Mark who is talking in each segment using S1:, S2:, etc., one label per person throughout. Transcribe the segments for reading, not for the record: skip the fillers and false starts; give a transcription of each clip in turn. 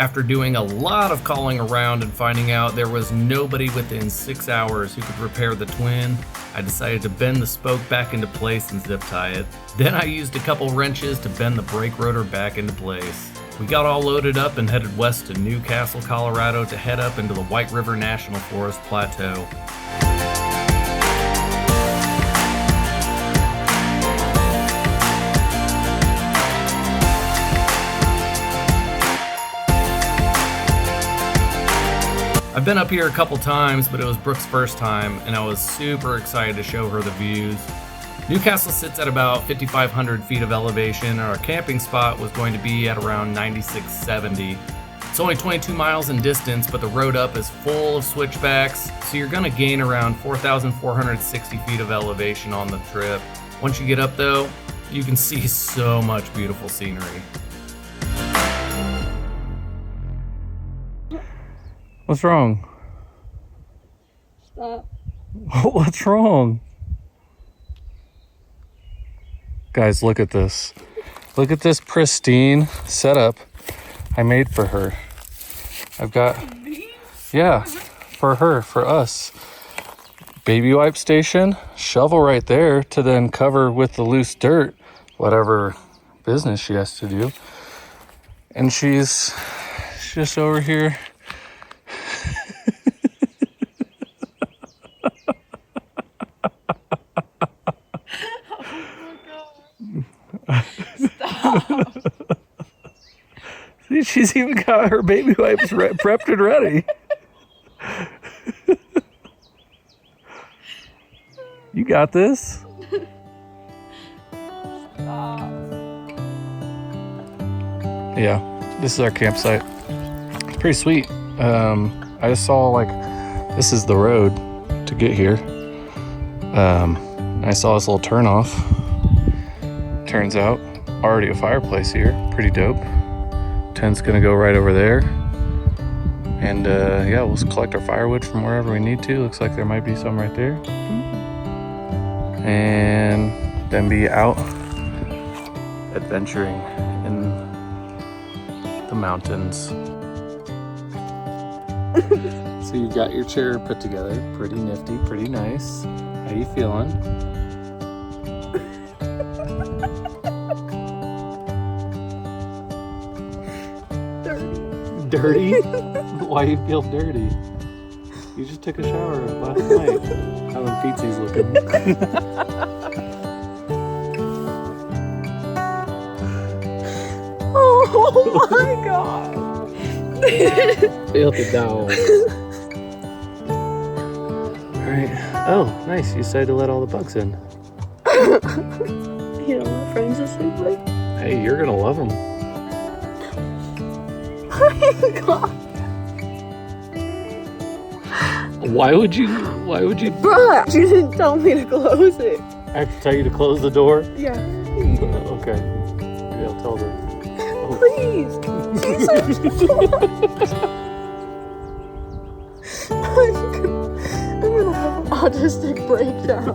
S1: After doing a lot of calling around and finding out there was nobody within 6 hours who could repair the twin, I decided to bend the spoke back into place and zip tie it. Then I used a couple wrenches to bend the brake rotor back into place. We got all loaded up and headed west to Newcastle, Colorado to head up into the White River National Forest Plateau. I've been up here a couple times, but it was Brooke's first time, and I was super excited to show her the views. Newcastle sits at about 5,500 feet of elevation, and our camping spot was going to be at around 9,670. It's only 22 miles in distance, but the road up is full of switchbacks, so you're going to gain around 4,460 feet of elevation on the trip. Once you get up though, you can see so much beautiful scenery. What's wrong?
S2: Stop.
S1: What's wrong? Guys, look at this. Look at this pristine setup I made for her. I've got, yeah, for her, for us. Baby wipe station, shovel right there to then cover with the loose dirt, whatever business she has to do. And she's just over here. See, she's even got her baby wipes prepped and ready. You got this?
S2: Stop.
S1: Yeah, this is our campsite. It's pretty sweet. I just saw like this is the road to get here. I saw this little turnoff. Turns out already a fireplace here. Pretty dope. Tent's gonna go right over there. And yeah, we'll collect our firewood from wherever we need to. Looks like there might be some right there. And then be out adventuring in the mountains. So you got your chair put together. Pretty nifty, pretty nice. How you feeling? Dirty? Why you feel dirty? You just took a shower last night. How them feetsies looking?
S2: Oh my god.
S1: Filthy dog. Alright. Oh, nice. You decided to let all the bugs in.
S2: You know my friends are sleeping.
S1: Hey, you're gonna love them.
S2: Oh my god.
S1: Why would you?
S2: Bruh, you didn't tell me to close it.
S1: I have to tell you to close the door?
S2: Yeah.
S1: Okay. Maybe I'll tell them. Oh.
S2: Please. I'm gonna have an autistic breakdown.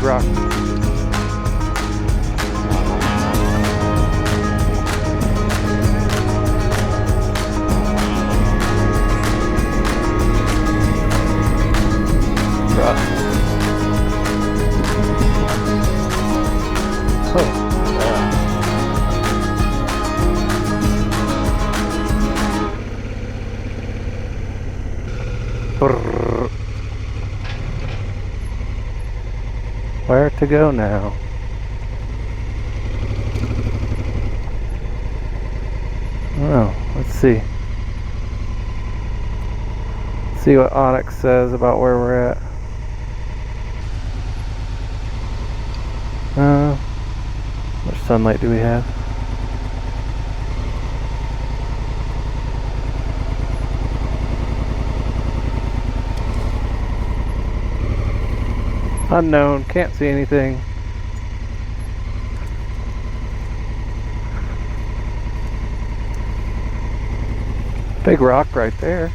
S3: big rock. Where to go now? Oh, let's see. See what Onyx says about where we're at. How much sunlight do we have? Unknown, can't see anything. Big rock right there.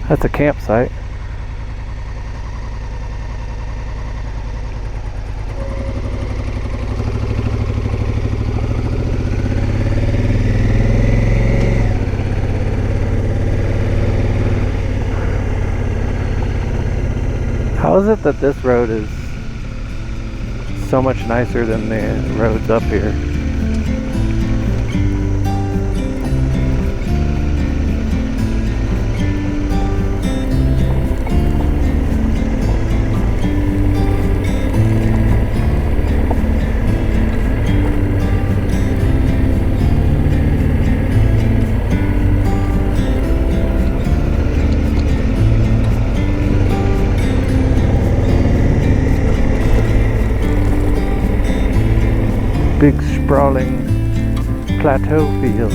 S3: That's a campsite. How is it that this road is so much nicer than the roads up here? Big sprawling plateau field.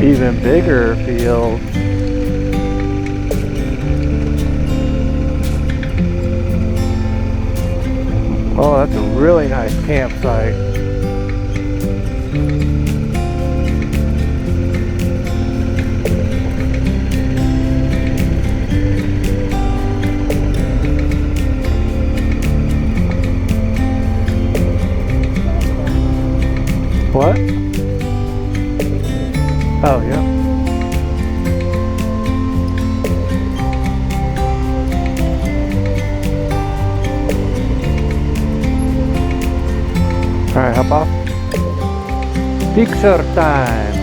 S3: Even bigger field. Oh, that's a really nice campsite. What? Oh, yeah. Alright, hop off. Picture time.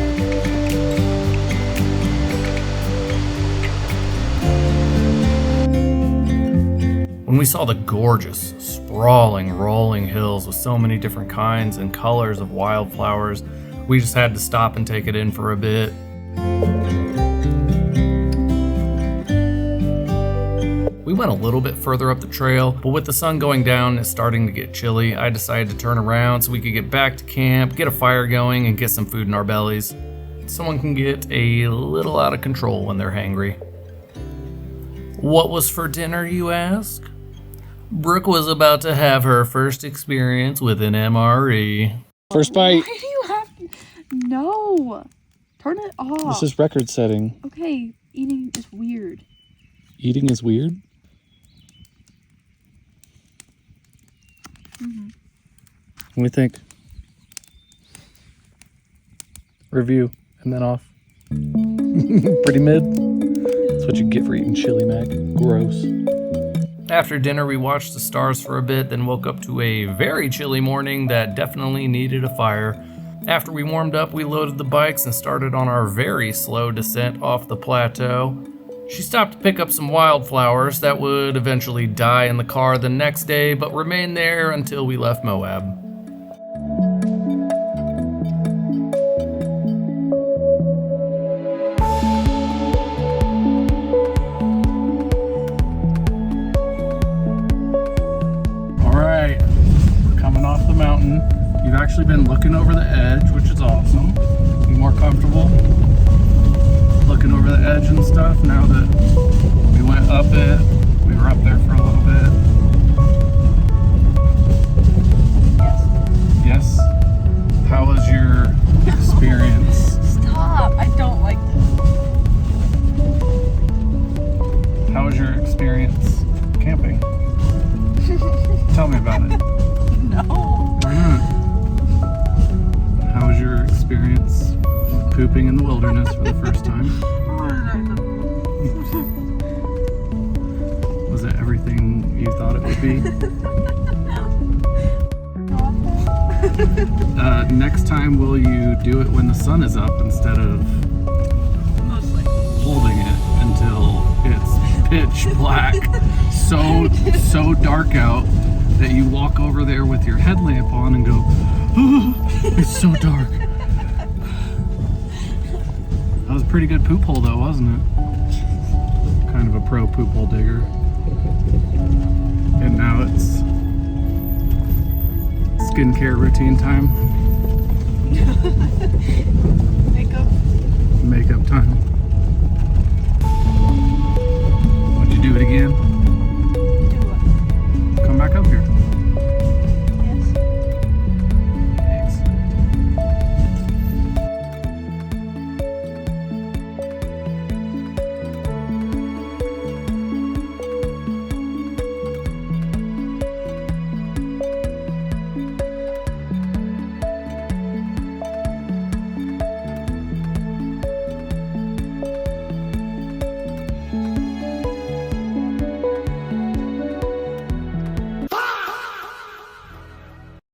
S1: When we saw the gorgeous, sprawling, rolling hills with so many different kinds and colors of wildflowers, we just had to stop and take it in for a bit. We went a little bit further up the trail, but with the sun going down and it's starting to get chilly, I decided to turn around so we could get back to camp, get a fire going, and get some food in our bellies. Someone can get a little out of control when they're hangry. What was for dinner, you ask? Brooke was about to have her first experience with an MRE.
S3: First bite.
S2: Why do you have to? No. Turn it off.
S3: This is record setting.
S2: Okay, eating is weird.
S3: Eating is weird?
S2: Mm-hmm.
S3: What do we think? Review
S1: and then off. Pretty mid. That's what you get for eating chili mac. Gross. After dinner, we watched the stars for a bit, then woke up to a very chilly morning that definitely needed a fire. After we warmed up, we loaded the bikes and started on our very slow descent off the plateau. She stopped to pick up some wildflowers that would eventually die in the car the next day, but remained there until we left Moab. Alright, we're coming off the mountain. You've actually been looking over the edge, which is awesome. Be more comfortable looking over the edge and stuff now that we went up it. We were up there for a little bit. Yes? How was your experience?
S2: Stop! I don't like this.
S1: How was your experience camping? Tell me about it.
S2: No.
S1: Why not? How was your experience pooping in the wilderness for the first time? Was it everything you thought it would be? Next time, will you do it when the sun is up instead of holding it until it's pitch black, so dark out that you walk over there with your headlamp on and go, oh, it's so dark. That was a pretty good poop hole though, wasn't it? Kind of a pro poop hole digger. And now it's skincare routine time.
S2: Makeup.
S1: Makeup time.